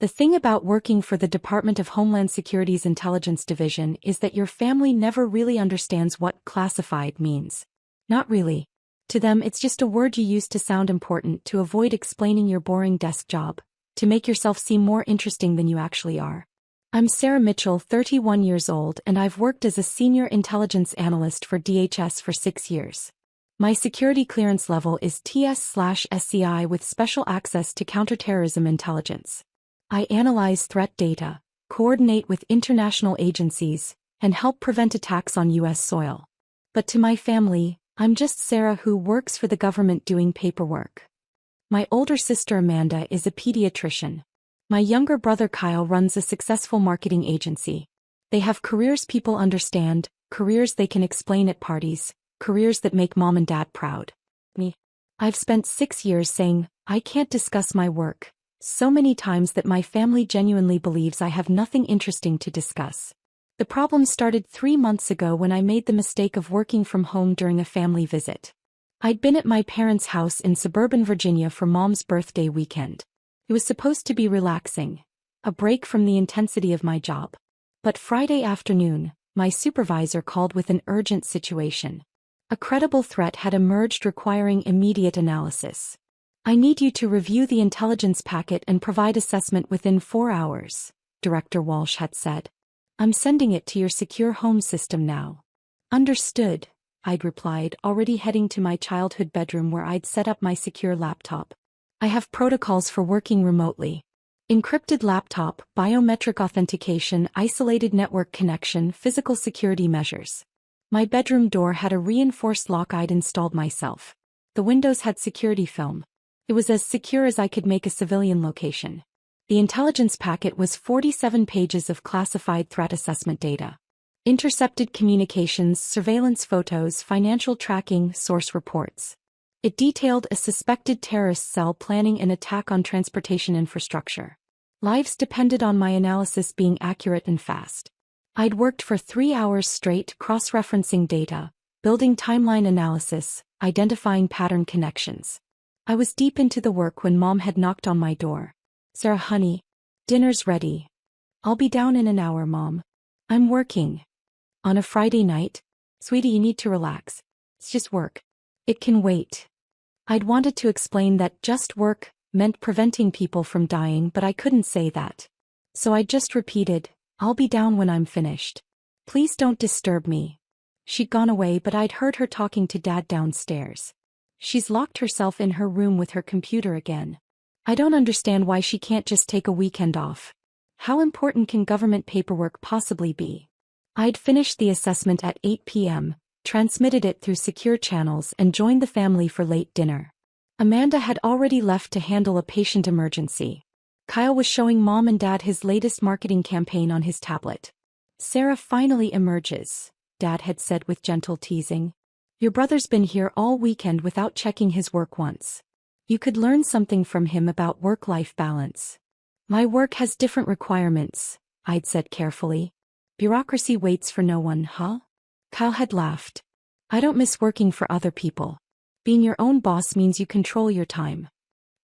The thing about working for the Department of Homeland Security's Intelligence Division is that your family never really understands what classified means. Not really. To them, it's just a word you use to sound important, to avoid explaining your boring desk job, to make yourself seem more interesting than you actually are. I'm Sarah Mitchell, 31 years old, and I've worked as a senior intelligence analyst for DHS for 6 years. My security clearance level is TS/SCI with special access to counterterrorism intelligence. I analyze threat data, coordinate with international agencies, and help prevent attacks on U.S. soil. But to my family, I'm just Sarah who works for the government doing paperwork. My older sister Amanda is a pediatrician. My younger brother Kyle runs a successful marketing agency. They have careers people understand, careers they can explain at parties, careers that make mom and dad proud. Me. I've spent 6 years saying, I can't discuss my work, so many times that my family genuinely believes I have nothing interesting to discuss. The problem started 3 months ago when I made the mistake of working from home during a family visit. I'd been at my parents' house in suburban Virginia for Mom's birthday weekend. It was supposed to be relaxing, a break from the intensity of my job. But Friday afternoon, my supervisor called with an urgent situation. A credible threat had emerged requiring immediate analysis. I need you to review the intelligence packet and provide assessment within 4 hours, Director Walsh had said. I'm sending it to your secure home system now. Understood, I'd replied, already heading to my childhood bedroom where I'd set up my secure laptop. I have protocols for working remotely. Encrypted laptop, biometric authentication, isolated network connection, physical security measures. My bedroom door had a reinforced lock I'd installed myself. The windows had security film. It was as secure as I could make a civilian location. The intelligence packet was 47 pages of classified threat assessment data. Intercepted communications, surveillance photos, financial tracking, source reports. It detailed a suspected terrorist cell planning an attack on transportation infrastructure. Lives depended on my analysis being accurate and fast. I'd worked for 3 hours straight cross-referencing data, building timeline analysis, identifying pattern connections. I was deep into the work when Mom had knocked on my door. Sarah, honey, dinner's ready. I'll be down in an hour, Mom. I'm working. On a Friday night? Sweetie, you need to relax. It's just work. It can wait. I'd wanted to explain that just work meant preventing people from dying, but I couldn't say that. So I just repeated, I'll be down when I'm finished. Please don't disturb me. She'd gone away, but I'd heard her talking to Dad downstairs. She's locked herself in her room with her computer again. I don't understand why she can't just take a weekend off. How important can government paperwork possibly be? I'd finished the assessment at 8 p.m., transmitted it through secure channels and joined the family for late dinner. Amanda had already left to handle a patient emergency. Kyle was showing Mom and Dad his latest marketing campaign on his tablet. Sarah finally emerges, Dad had said with gentle teasing. Your brother's been here all weekend without checking his work once. You could learn something from him about work-life balance. My work has different requirements, I'd said carefully. Bureaucracy waits for no one, huh? Kyle had laughed. I don't miss working for other people. Being your own boss means you control your time.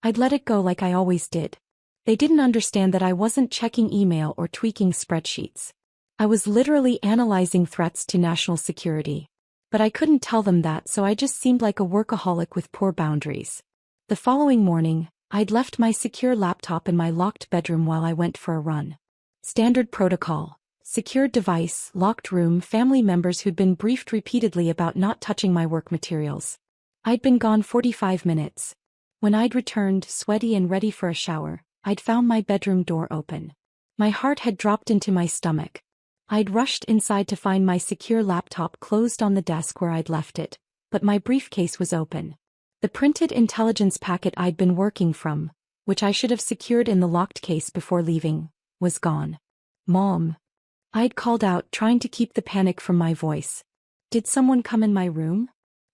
I'd let it go like I always did. They didn't understand that I wasn't checking email or tweaking spreadsheets. I was literally analyzing threats to national security. But I couldn't tell them that, so I just seemed like a workaholic with poor boundaries. The following morning, I'd left my secure laptop in my locked bedroom while I went for a run. Standard protocol. Secured device, locked room, family members who'd been briefed repeatedly about not touching my work materials. I'd been gone 45 minutes. When I'd returned, sweaty and ready for a shower, I'd found my bedroom door open. My heart had dropped into my stomach. I'd rushed inside to find my secure laptop closed on the desk where I'd left it, but my briefcase was open. The printed intelligence packet I'd been working from, which I should have secured in the locked case before leaving, was gone. Mom. I'd called out, trying to keep the panic from my voice. Did someone come in my room?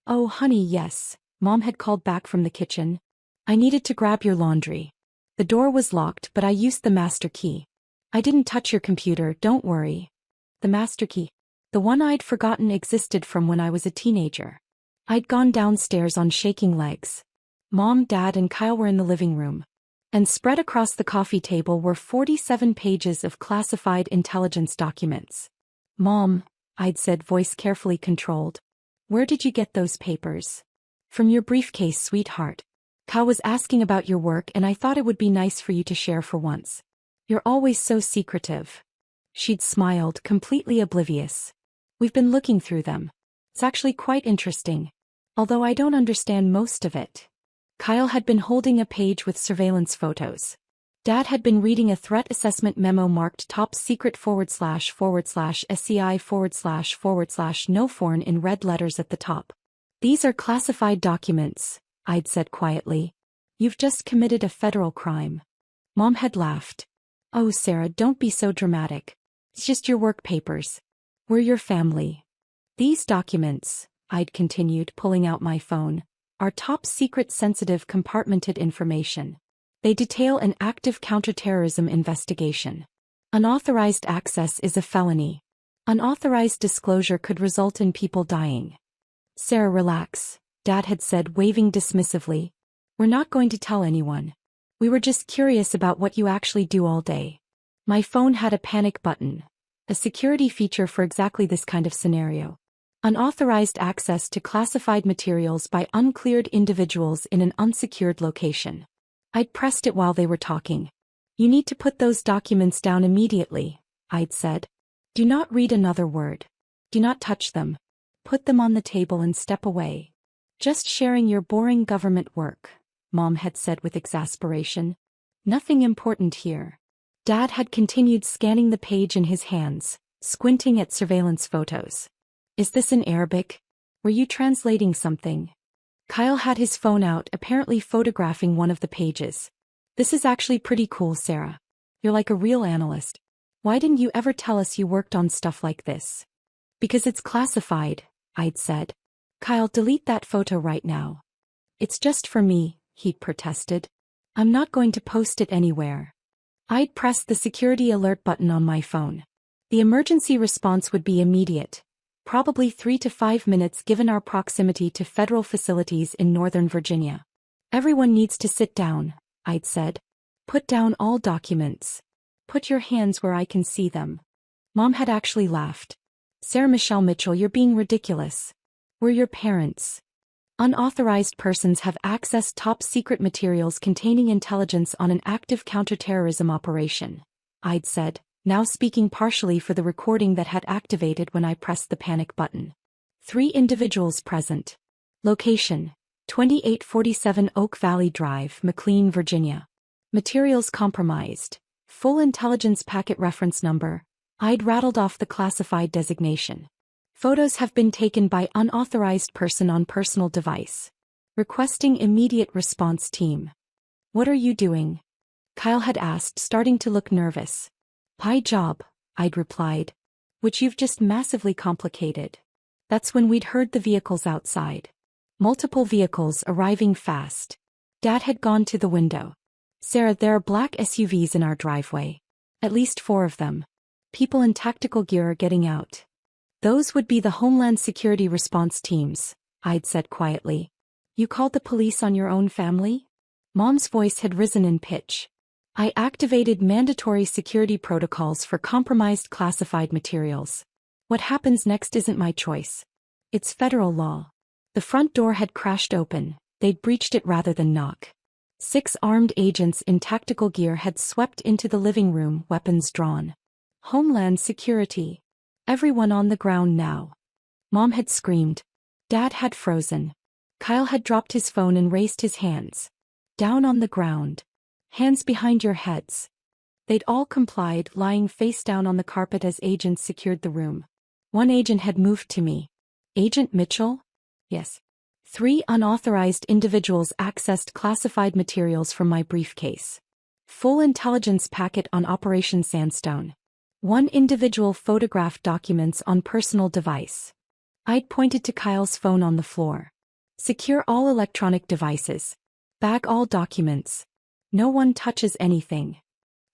Oh, honey, yes, Mom had called back from the kitchen. I needed to grab your laundry. The door was locked, but I used the master key. I didn't touch your computer, don't worry. The master key. The one I'd forgotten existed from when I was a teenager. I'd gone downstairs on shaking legs. Mom, Dad, and Kyle were in the living room. And spread across the coffee table were 47 pages of classified intelligence documents. "Mom," I'd said, voice carefully controlled. "Where did you get those papers?" "From your briefcase, sweetheart. Kyle was asking about your work and I thought it would be nice for you to share for once. You're always so secretive." She'd smiled, completely oblivious. "We've been looking through them. It's actually quite interesting. Although I don't understand most of it." Kyle had been holding a page with surveillance photos. Dad had been reading a threat assessment memo marked top secret //SCI//no foreign in red letters at the top. "These are classified documents," I'd said quietly. "You've just committed a federal crime." Mom had laughed. "Oh, Sarah, don't be so dramatic. It's just your work papers. We're your family." "These documents," I'd continued, pulling out my phone, "are top secret sensitive compartmented information. They detail an active counterterrorism investigation. Unauthorized access is a felony. Unauthorized disclosure could result in people dying." "Sarah, relax," Dad had said, waving dismissively. "We're not going to tell anyone. We were just curious about what you actually do all day." My phone had a panic button, a security feature for exactly this kind of scenario. Unauthorized access to classified materials by uncleared individuals in an unsecured location. I'd pressed it while they were talking. "You need to put those documents down immediately," I'd said. "Do not read another word. Do not touch them. Put them on the table and step away." "Just sharing your boring government work," Mom had said with exasperation. "Nothing important here." Dad had continued scanning the page in his hands, squinting at surveillance photos. "Is this in Arabic? Were you translating something?" Kyle had his phone out, apparently photographing one of the pages. "This is actually pretty cool, Sarah. You're like a real analyst. Why didn't you ever tell us you worked on stuff like this?" "Because it's classified," I'd said. "Kyle, delete that photo right now." "It's just for me," he'd protested. "I'm not going to post it anywhere." I'd pressed the security alert button on my phone. The emergency response would be immediate. Probably 3 to 5 minutes given our proximity to federal facilities in Northern Virginia. "Everyone needs to sit down," I'd said. "Put down all documents. Put your hands where I can see them." Mom had actually laughed. "Sarah Michelle Mitchell, you're being ridiculous. We're your parents. Unauthorized persons have accessed top secret materials containing intelligence on an active counterterrorism operation," I'd said, now speaking partially for the recording that had activated when I pressed the panic button. 3 individuals present. Location: 2847 Oak Valley Drive, McLean, Virginia. Materials compromised. Full intelligence packet reference number. I'd rattled off the classified designation. Photos have been taken by unauthorized person on personal device. Requesting immediate response team. "What are you doing?" Kyle had asked, starting to look nervous. "My job," I'd replied. "Which you've just massively complicated." That's when we'd heard the vehicles outside. Multiple vehicles arriving fast. Dad had gone to the window. "Sarah, there are black SUVs in our driveway. At least 4 of them. People in tactical gear are getting out." "Those would be the Homeland Security response teams," I'd said quietly. "You called the police on your own family?" Mom's voice had risen in pitch. "I activated mandatory security protocols for compromised classified materials. What happens next isn't my choice. It's federal law." The front door had crashed open. They'd breached it rather than knock. 6 armed agents in tactical gear had swept into the living room, weapons drawn. Homeland Security. "Everyone on the ground now." Mom had screamed. Dad had frozen. Kyle had dropped his phone and raised his hands. "Down on the ground. Hands behind your heads." They'd all complied, lying face down on the carpet as agents secured the room. One agent had moved to me. "Agent Mitchell?" "Yes." 3 unauthorized individuals accessed classified materials from my briefcase. Full intelligence packet on Operation Sandstone. 1 individual photographed documents on personal device. I'd pointed to Kyle's phone on the floor. "Secure all electronic devices. Bag all documents. No one touches anything."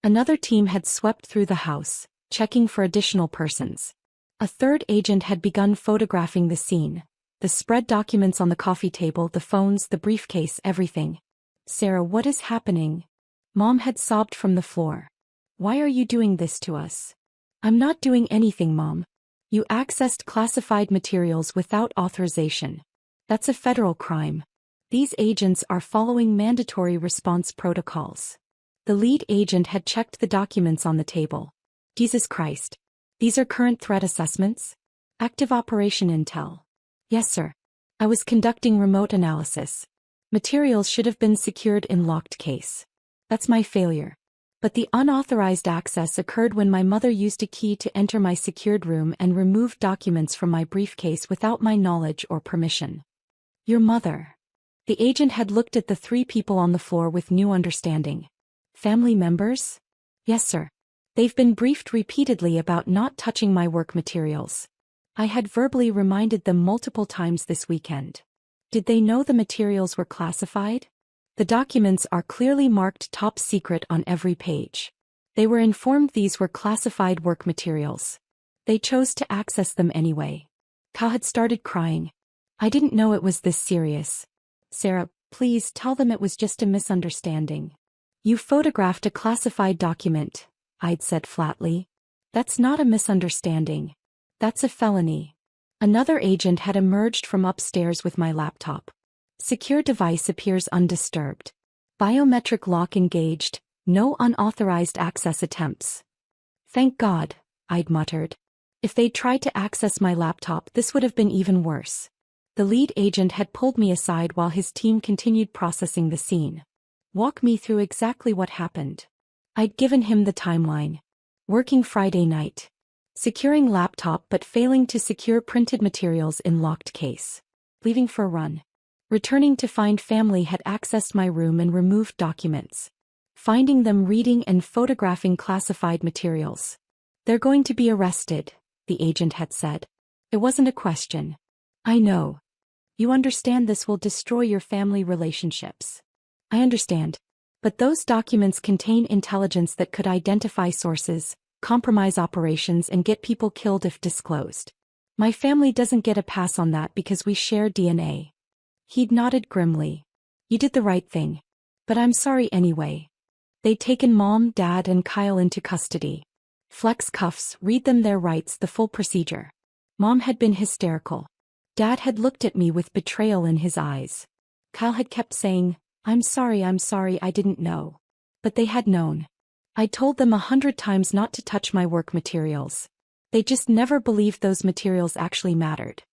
Another team had swept through the house, checking for additional persons. A 3rd agent had begun photographing the scene. The spread documents on the coffee table, the phones, the briefcase, everything. "Sarah, what is happening?" Mom had sobbed from the floor. Why are you doing this to us? I'm not doing anything, Mom. You accessed classified materials without authorization. That's a federal crime. These agents are following mandatory response protocols. The lead agent had checked the documents on the table. Jesus Christ. These are current threat assessments? Active operation intel. Yes, sir. I was conducting remote analysis. Materials should have been secured in locked case. That's my failure. But the unauthorized access occurred when my mother used a key to enter my secured room and removed documents from my briefcase without my knowledge or permission. Your mother. The agent had looked at the three people on the floor with new understanding. Family members? Yes, sir. They've been briefed repeatedly about not touching my work materials. I had verbally reminded them multiple times this weekend. Did they know the materials were classified? The documents are clearly marked top secret on every page. They were informed these were classified work materials. They chose to access them anyway. Kyle had started crying. I didn't know it was this serious. Sarah, please tell them it was just a misunderstanding. You photographed a classified document, I'd said flatly. That's not a misunderstanding. That's a felony. Another agent had emerged from upstairs with my laptop. Secure device appears undisturbed. Biometric lock engaged, no unauthorized access attempts. Thank God, I'd muttered. If they'd tried to access my laptop, this would have been even worse. The lead agent had pulled me aside while his team continued processing the scene. Walk me through exactly what happened. I'd given him the timeline. Working Friday night. Securing laptop but failing to secure printed materials in locked case. Leaving for a run. Returning to find family had accessed my room and removed documents. Finding them reading and photographing classified materials. They're going to be arrested, the agent had said. It wasn't a question. I know. You understand this will destroy your family relationships. I understand. But those documents contain intelligence that could identify sources, compromise operations, and get people killed if disclosed. My family doesn't get a pass on that because we share DNA. He'd nodded grimly. You did the right thing. But I'm sorry anyway. They'd taken Mom, Dad, and Kyle into custody. Flex cuffs, read them their rights, the full procedure. Mom had been hysterical. Dad had looked at me with betrayal in his eyes. Kyle had kept saying, I'm sorry, I didn't know. But they had known. I told them 100 times not to touch my work materials. They just never believed those materials actually mattered.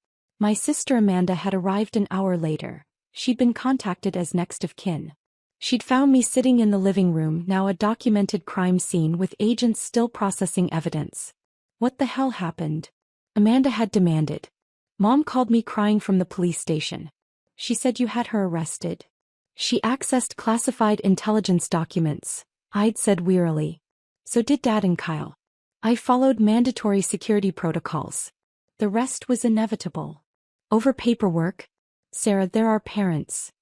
My sister Amanda had arrived an hour later. She'd been contacted as next of kin. She'd found me sitting in the living room, now a documented crime scene with agents still processing evidence. What the hell happened? Amanda had demanded. Mom called me crying from the police station. She said you had her arrested. She accessed classified intelligence documents, I'd said wearily. So did Dad and Kyle. I followed mandatory security protocols. The rest was inevitable. Over paperwork? Sarah, there are parents.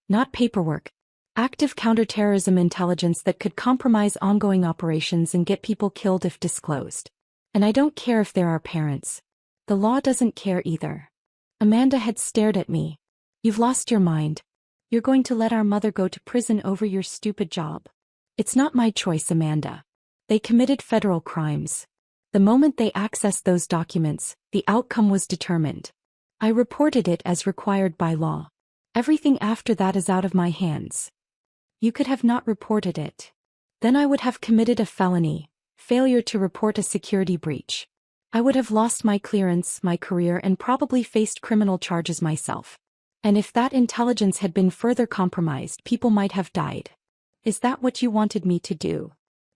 Not paperwork. Active counterterrorism intelligence that could compromise ongoing operations and get people killed if disclosed. And I don't care if there are parents. The law doesn't care either. Amanda had stared at me. You've lost your mind. You're going to let our mother go to prison over your stupid job. It's not my choice, Amanda. They committed federal crimes. The moment they accessed those documents, the outcome was determined. I reported it as required by law. Everything after that is out of my hands. You could have not reported it. Then I would have committed a felony, failure to report a security breach. I would have lost my clearance, my career, and probably faced criminal charges myself. And if that intelligence had been further compromised, people might have died. Is that what you wanted me to do?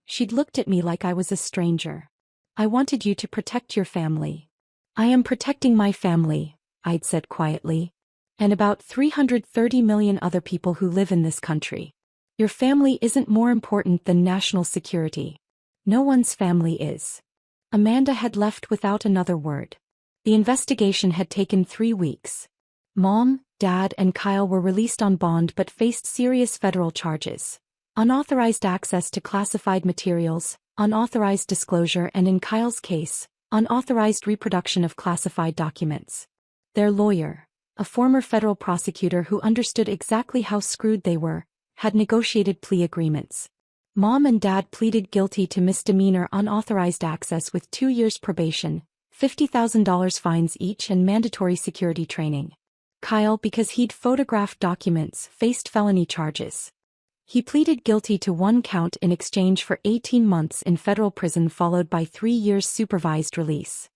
She'd looked at me like I was a stranger. I wanted you to protect your family. I am protecting my family, I'd said quietly. And about 330 million other people who live in this country. Your family isn't more important than national security. No one's family is. Amanda had left without another word. The investigation had taken 3 weeks. Mom, Dad, and Kyle were released on bond but faced serious federal charges. Unauthorized access to classified materials, unauthorized disclosure, and in Kyle's case, unauthorized reproduction of classified documents. Their lawyer, a former federal prosecutor who understood exactly how screwed they were, had negotiated plea agreements. Mom and Dad pleaded guilty to misdemeanor unauthorized access with 2 years probation, $50,000 fines each and mandatory security training. Kyle, because he'd photographed documents, faced felony charges. He pleaded guilty to 1 count in exchange for 18 months in federal prison followed by 3 years supervised release.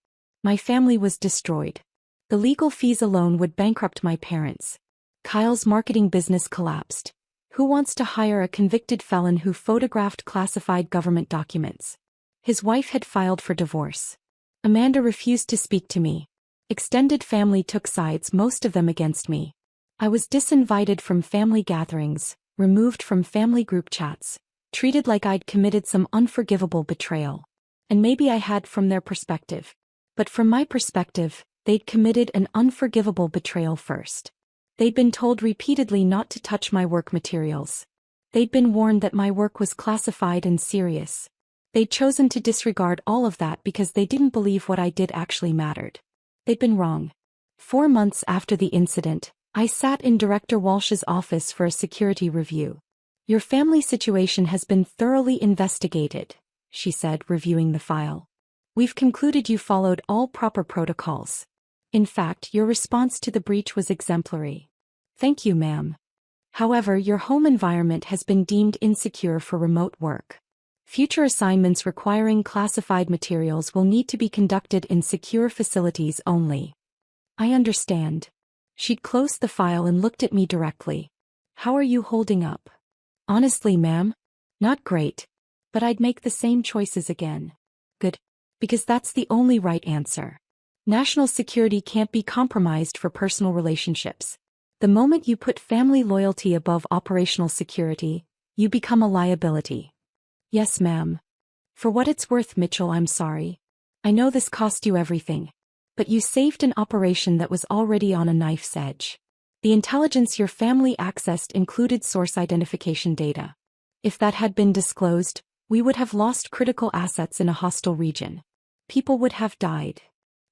My family was destroyed. The legal fees alone would bankrupt my parents. Kyle's marketing business collapsed. Who wants to hire a convicted felon who photographed classified government documents? His wife had filed for divorce. Amanda refused to speak to me. Extended family took sides, most of them against me. I was disinvited from family gatherings, removed from family group chats, treated like I'd committed some unforgivable betrayal. And maybe I had from their perspective. But from my perspective, they'd committed an unforgivable betrayal first. They'd been told repeatedly not to touch my work materials. They'd been warned that my work was classified and serious. They'd chosen to disregard all of that because they didn't believe what I did actually mattered. They'd been wrong. 4 months after the incident, I sat in Director Walsh's office for a security review. "Your family situation has been thoroughly investigated," she said, reviewing the file. "We've concluded you followed all proper protocols. In fact, your response to the breach was exemplary." "Thank you, ma'am. However, your home environment has been deemed insecure for remote work. Future assignments requiring classified materials will need to be conducted in secure facilities only." "I understand." She'd closed the file and looked at me directly. "How are you holding up?" "Honestly, ma'am, not great. But I'd make the same choices again." "Good. Because that's the only right answer. National security can't be compromised for personal relationships. The moment you put family loyalty above operational security, you become a liability." "Yes, ma'am." "For what it's worth, Mitchell, I'm sorry. I know this cost you everything. But you saved an operation that was already on a knife's edge. The intelligence your family accessed included source identification data. If that had been disclosed, we would have lost critical assets in a hostile region. People would have died."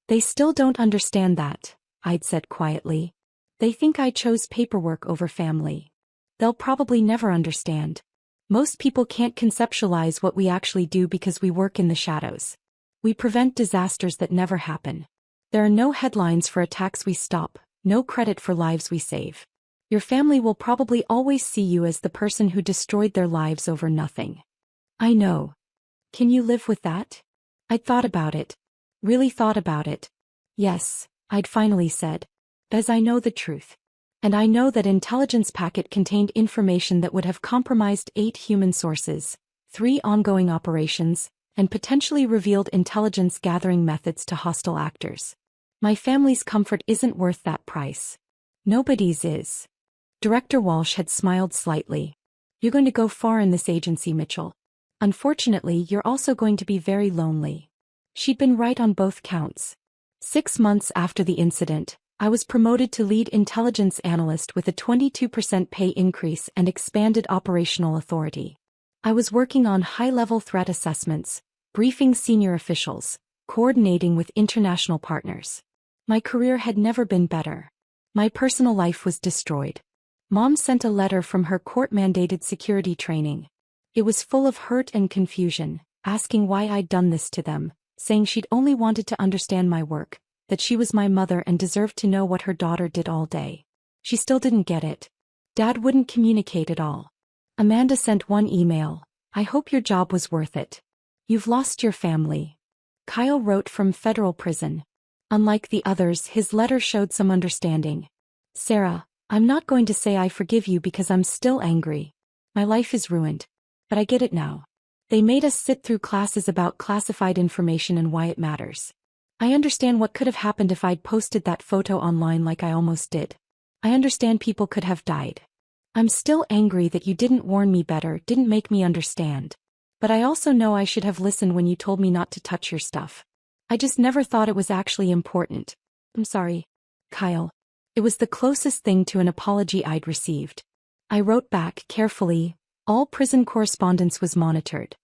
"They still don't understand that," I'd said quietly. "They think I chose paperwork over family. They'll probably never understand. Most people can't conceptualize what we actually do because we work in the shadows. We prevent disasters that never happen. There are no headlines for attacks we stop, no credit for lives we save. Your family will probably always see you as the person who destroyed their lives over nothing." "I know. Can you live with that?" I'd thought about it. Really thought about it. "Yes," I'd finally said. "As I know the truth. And I know that intelligence packet contained information that would have compromised 8 human sources, 3 ongoing operations, and potentially revealed intelligence gathering methods to hostile actors. My family's comfort isn't worth that price. Nobody's is." Director Walsh had smiled slightly. "You're going to go far in this agency, Mitchell. Unfortunately, you're also going to be very lonely." She'd been right on both counts. 6 months after the incident, I was promoted to lead intelligence analyst with a 22% pay increase and expanded operational authority. I was working on high-level threat assessments, briefing senior officials, coordinating with international partners. My career had never been better. My personal life was destroyed. Mom sent a letter from her court-mandated security training. It was full of hurt and confusion, asking why I'd done this to them, saying she'd only wanted to understand my work, that she was my mother and deserved to know what her daughter did all day. She still didn't get it. Dad wouldn't communicate at all. Amanda sent one email. "I hope your job was worth it. You've lost your family." Kyle wrote from federal prison. Unlike the others, his letter showed some understanding. "Sarah, I'm not going to say I forgive you because I'm still angry. My life is ruined. But I get it now. They made us sit through classes about classified information and why it matters. I understand what could have happened if I'd posted that photo online like I almost did. I understand people could have died. I'm still angry that you didn't warn me better, didn't make me understand. But I also know I should have listened when you told me not to touch your stuff. I just never thought it was actually important. I'm sorry, Kyle." It was the closest thing to an apology I'd received. I wrote back carefully. All prison correspondence was monitored.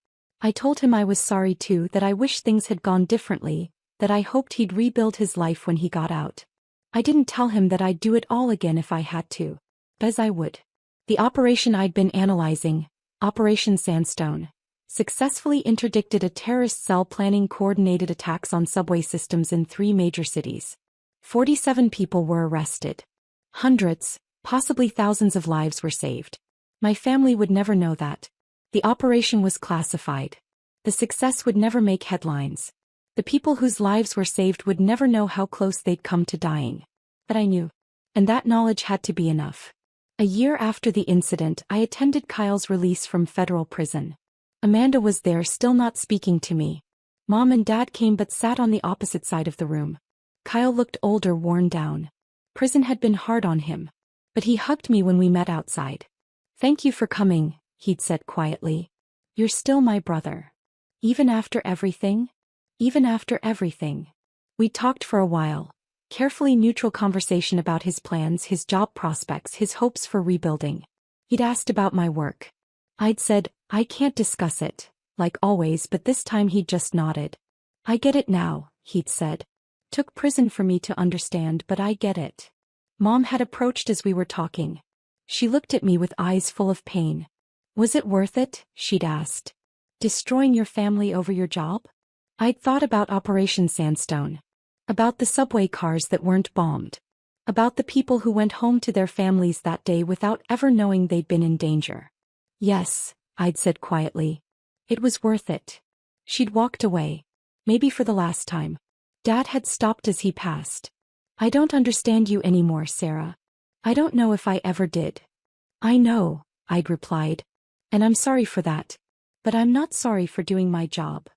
I told him I was sorry too, that I wish things had gone differently, that I hoped he'd rebuild his life when he got out. I didn't tell him that I'd do it all again if I had to. As I would. The operation I'd been analyzing, Operation Sandstone. Successfully interdicted a terrorist cell planning coordinated attacks on subway systems in 3 major cities. 47 people were arrested. Hundreds, possibly thousands of lives were saved. My family would never know that. The operation was classified. The success would never make headlines. The people whose lives were saved would never know how close they'd come to dying. But I knew. And that knowledge had to be enough. A year after the incident, I attended Kyle's release from federal prison. Amanda was there, still not speaking to me. Mom and Dad came but sat on the opposite side of the room. Kyle looked older, worn down. Prison had been hard on him. But he hugged me when we met outside. "Thank you for coming," he'd said quietly. "You're still my brother. Even after everything?" Even after everything. We talked for a while. Carefully neutral conversation about his plans, his job prospects, his hopes for rebuilding. He'd asked about my work. I'd said, "I can't discuss it," like always, but this time he'd just nodded. "I get it now," he'd said. "Took prison for me to understand, but I get it." Mom had approached as we were talking. She looked at me with eyes full of pain. "Was it worth it?" she'd asked. "Destroying your family over your job?" I'd thought about Operation Sandstone. About the subway cars that weren't bombed. About the people who went home to their families that day without ever knowing they'd been in danger. "Yes," I'd said quietly. "It was worth it." She'd walked away. Maybe for the last time. Dad had stopped as he passed. "I don't understand you anymore, Sarah. I don't know if I ever did." "I know," I'd replied. "And I'm sorry for that. But I'm not sorry for doing my job."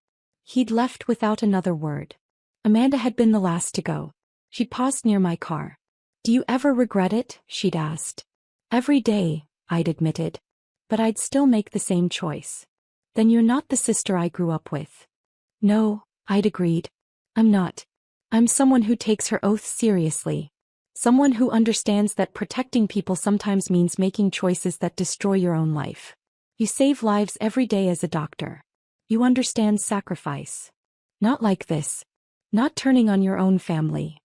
He'd left without another word. Amanda had been the last to go. She paused near my car. "Do you ever regret it?" she'd asked. "Every day," I'd admitted. "But I'd still make the same choice." "Then you're not the sister I grew up with." "No," I'd agreed. "I'm not. I'm someone who takes her oath seriously. Someone who understands that protecting people sometimes means making choices that destroy your own life. You save lives every day as a doctor. You understand sacrifice. Not like this. Not turning on your own family."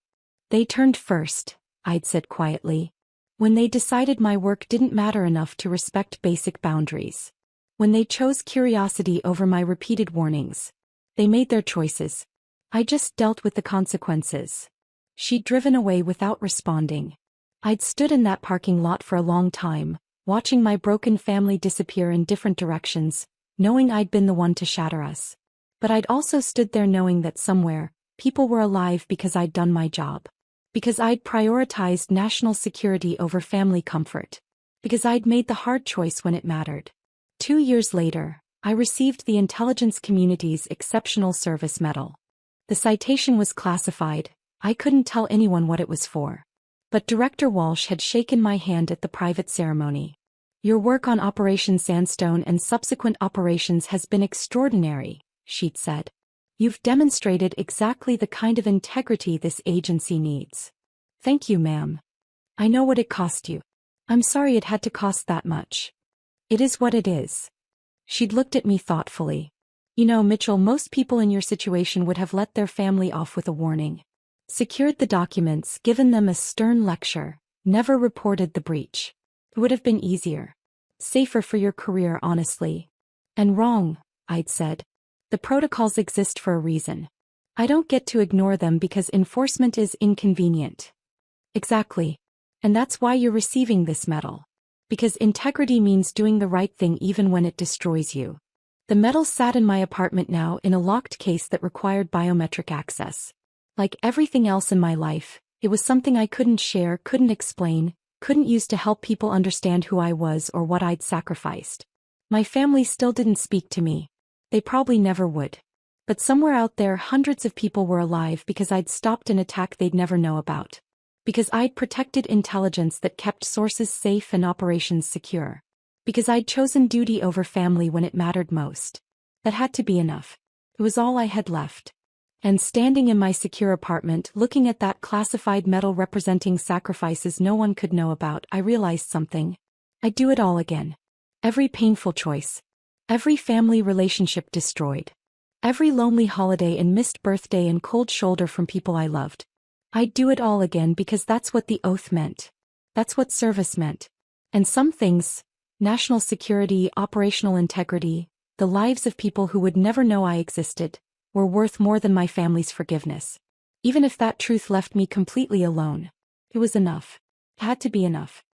"They turned first," I'd said quietly. "When they decided my work didn't matter enough to respect basic boundaries. When they chose curiosity over my repeated warnings. They made their choices. I just dealt with the consequences." She'd driven away without responding. I'd stood in that parking lot for a long time, watching my broken family disappear in different directions, knowing I'd been the one to shatter us. But I'd also stood there knowing that somewhere, people were alive because I'd done my job. Because I'd prioritized national security over family comfort. Because I'd made the hard choice when it mattered. 2 years later, I received the intelligence community's Exceptional Service Medal. The citation was classified. I couldn't tell anyone what it was for. But Director Walsh had shaken my hand at the private ceremony. "Your work on Operation Sandstone and subsequent operations has been extraordinary," she'd said. "You've demonstrated exactly the kind of integrity this agency needs." "Thank you, ma'am. I know what it cost you. I'm sorry it had to cost that much." "It is what it is." She'd looked at me thoughtfully. "You know, Mitchell, most people in your situation would have let their family off with a warning. Secured the documents, given them a stern lecture, never reported the breach. It would have been easier. Safer for your career, honestly." "And wrong," I'd said. "The protocols exist for a reason. I don't get to ignore them because enforcement is inconvenient." "Exactly. And that's why you're receiving this medal. Because integrity means doing the right thing even when it destroys you." The medal sat in my apartment now in a locked case that required biometric access. Like everything else in my life, it was something I couldn't share, couldn't explain, couldn't use to help people understand who I was or what I'd sacrificed. My family still didn't speak to me. They probably never would. But somewhere out there hundreds of people were alive because I'd stopped an attack they'd never know about. Because I'd protected intelligence that kept sources safe and operations secure. Because I'd chosen duty over family when it mattered most. That had to be enough. It was all I had left. And standing in my secure apartment, looking at that classified medal representing sacrifices no one could know about, I realized something. I'd do it all again. Every painful choice. Every family relationship destroyed. Every lonely holiday and missed birthday and cold shoulder from people I loved. I'd do it all again because that's what the oath meant. That's what service meant. And some things, National security, operational integrity, the lives of people who would never know I existed, were worth more than my family's forgiveness. Even if that truth left me completely alone, it was enough. It had to be enough.